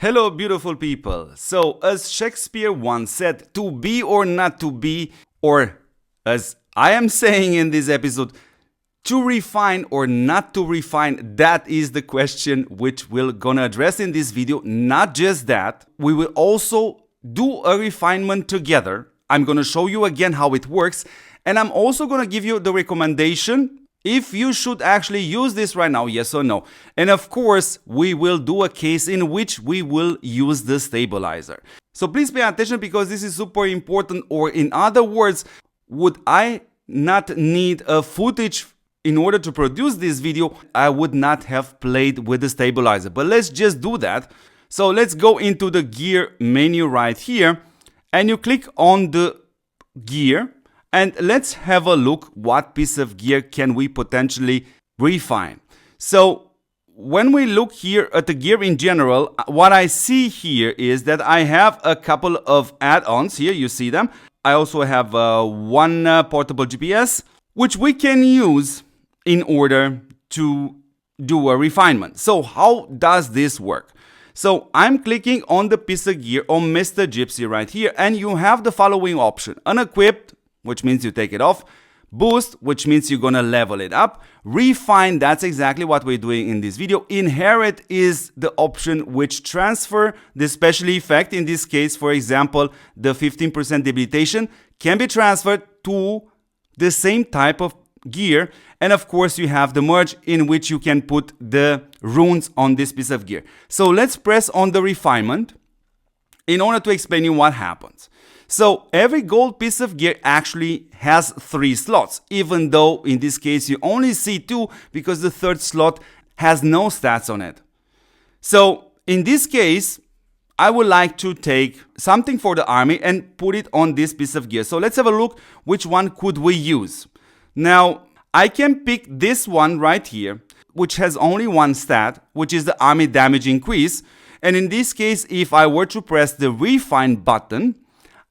Hello, beautiful people. So, as Shakespeare once said, to be or not to be, or as I am saying in this episode, to refine or not to refine, that is the question which we're gonna address in this video. Not just that, we will also do a refinement together. I'm gonna show you again how it works, and I'm also gonna give you the recommendation if you should actually use this right now, yes or no. And of course, we will do a case in which we will use the stabilizer. So please pay attention because this is super important, or in other words, would I not need a footage in order to produce this video, I would not have played with the stabilizer. But let's just do that. So let's go into the gear menu right here, and you click on the gear. And let's have a look what piece of gear can we potentially refine. So when we look here at the gear in general, what I see here is that I have a couple of add-ons here. You see them. I also have one portable GPS, which we can use in order to do a refinement. So how does this work? So I'm clicking on the piece of gear on Mr. Gypsy right here, and you have the following option: unequipped, which means you take it off; boost, which means you're gonna level it up; refine, that's exactly what we're doing in this video; inherit is the option which transfer the special effect. In this case, for example, the 15% debilitation can be transferred to the same type of gear. And of course, you have the merge, in which you can put the runes on this piece of gear. So let's press on the refinement in order to explain you what happens. So every gold piece of gear actually has 3 slots, even though in this case you only see 2 because the third slot has no stats on it. So in this case, I would like to take something for the army and put it on this piece of gear. So let's have a look which one could we use. Now I can pick this one right here, which has only one stat, which is the army damage increase. And in this case, if I were to press the refine button,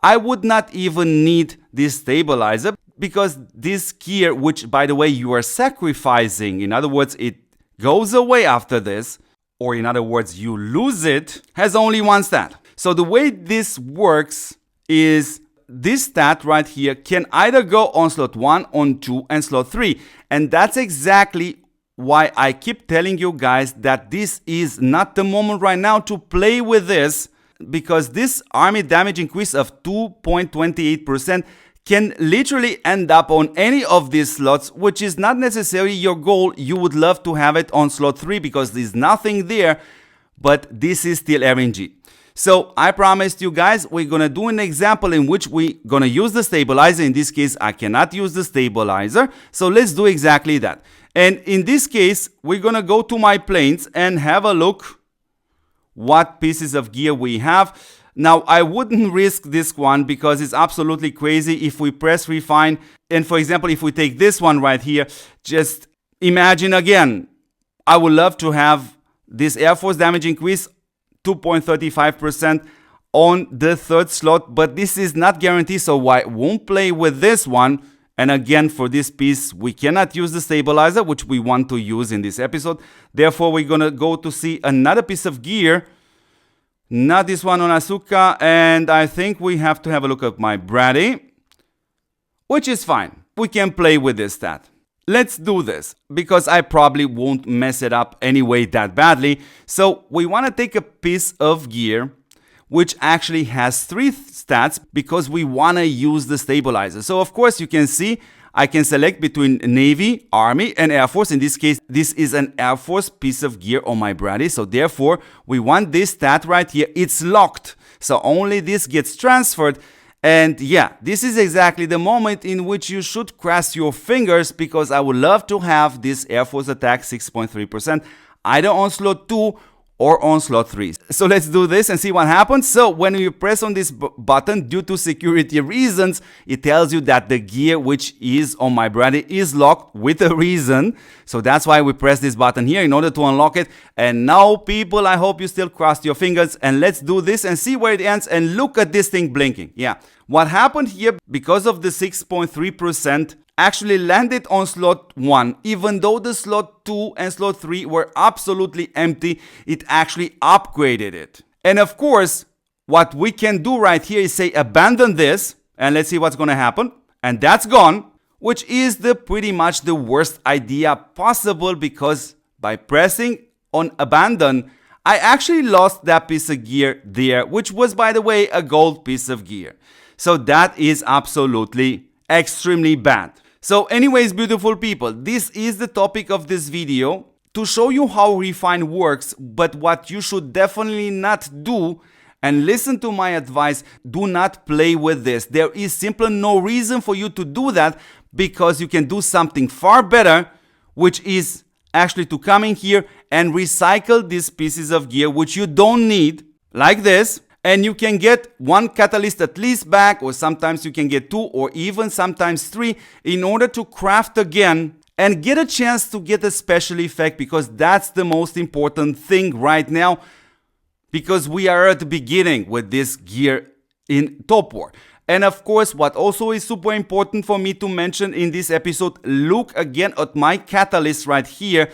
I would not even need this stabilizer, because this gear, which by the way you are sacrificing, in other words it goes away after this, or in other words you lose it, has only one stat. So the way this works is this stat right here can either go on slot 1, on 2 and slot 3. And that's exactly why I keep telling you guys that this is not the moment right now to play with this, because this army damage increase of 2.28% can literally end up on any of these slots, which is not necessarily your goal. You would love to have it on slot 3 because there's nothing there, but this is still RNG. So I promised you guys we're gonna do an example in which we're gonna use the stabilizer. In this case, I cannot use the stabilizer, so let's do exactly that. And in this case, we're gonna go to my planes and have a look what pieces of gear we have. Now I wouldn't risk this one because it's absolutely crazy. If we press refine, and for example if we take this one right here, just imagine again, I would love to have this Air Force damage increase 2.35% on the third slot, but this is not guaranteed, so I won't play with this one. And again, for this piece we cannot use the stabilizer, which we want to use in this episode. Therefore we're gonna go to see another piece of gear, not this one on Asuka, and I think we have to have a look at my Brady, which is fine. We can play with this stat. Let's do this because I probably won't mess it up anyway that badly. So we want to take a piece of gear which actually has 3 stats because we want to use the stabilizer. So of course you can see I can select between Navy, Army and Air Force. In this case, this is an Air Force piece of gear on my Brady. So therefore we want this stat right here. It's locked. So only this gets transferred. And yeah, this is exactly the moment in which you should cross your fingers, because I would love to have this Air Force attack 6.3% either on slot 2 or on slot 3. So let's do this and see what happens. So when you press on this button, due to security reasons, it tells you that the gear which is on my Brady is locked with a reason. So that's why we press this button here in order to unlock it. And now people, I hope you still crossed your fingers, and let's do this and see where it ends. And look at this thing blinking. Yeah, what happened here, because of the 6.3%, actually landed on slot 1, even though the slot 2 and slot 3 were absolutely empty. It actually upgraded it. And of course, what we can do right here is say abandon this, and let's see what's going to happen. And that's gone, which is pretty much the worst idea possible, because by pressing on abandon, I actually lost that piece of gear there, which was, by the way, a gold piece of gear. So that is absolutely extremely bad. So anyways, beautiful people, this is the topic of this video, to show you how Refine works, but what you should definitely not do, and listen to my advice, do not play with this. There is simply no reason for you to do that, because you can do something far better, which is actually to come in here and recycle these pieces of gear which you don't need, like this, and you can get one catalyst at least back, or sometimes you can get 2 or even sometimes 3, in order to craft again and get a chance to get a special effect, because that's the most important thing right now, because we are at the beginning with this gear in TOPWAR. And of course, what also is super important for me to mention in this episode, look again at my catalyst right here.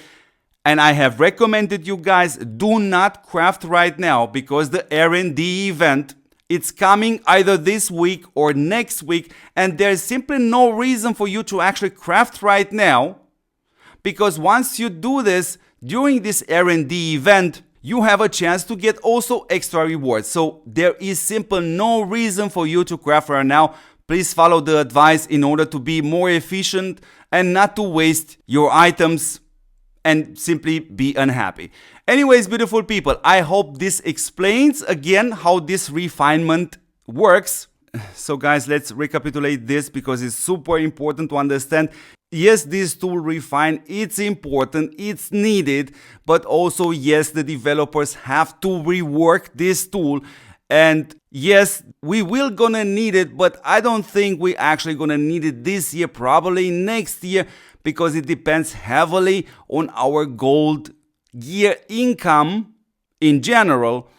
And I have recommended you guys, do not craft right now, because the R&D event, it's coming either this week or next week, and there's simply no reason for you to actually craft right now, because once you do this during this R&D event, you have a chance to get also extra rewards. So there is simply no reason for you to craft right now. Please follow the advice in order to be more efficient and not to waste your items and simply be unhappy. Anyways, beautiful people, I hope this explains again how this refinement works. So guys, let's recapitulate this, because it's super important to understand. Yes, this tool Refine, it's important, it's needed, but also yes, the developers have to rework this tool. And yes, we will gonna need it, but I don't think we actually gonna need it this year, probably next year, because it depends heavily on our gold gear income in general,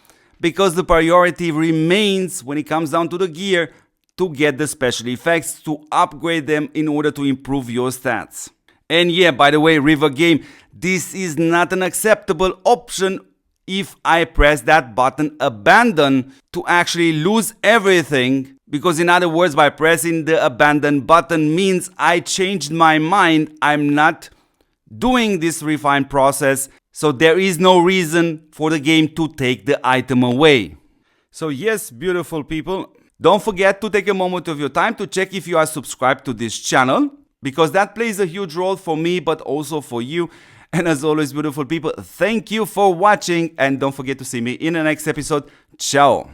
because the priority remains, when it comes down to the gear, to get the special effects, to upgrade them in order to improve your stats. And yeah, by the way, River Game, this is not an acceptable option if I press that button abandon to actually lose everything, because in other words, by pressing the abandon button means I changed my mind, I'm not doing this refine process, so there is no reason for the game to take the item away. So yes, beautiful people, don't forget to take a moment of your time to check if you are subscribed to this channel, because that plays a huge role for me, but also for you. And as always, beautiful people, thank you for watching, and don't forget to see me in the next episode. Ciao.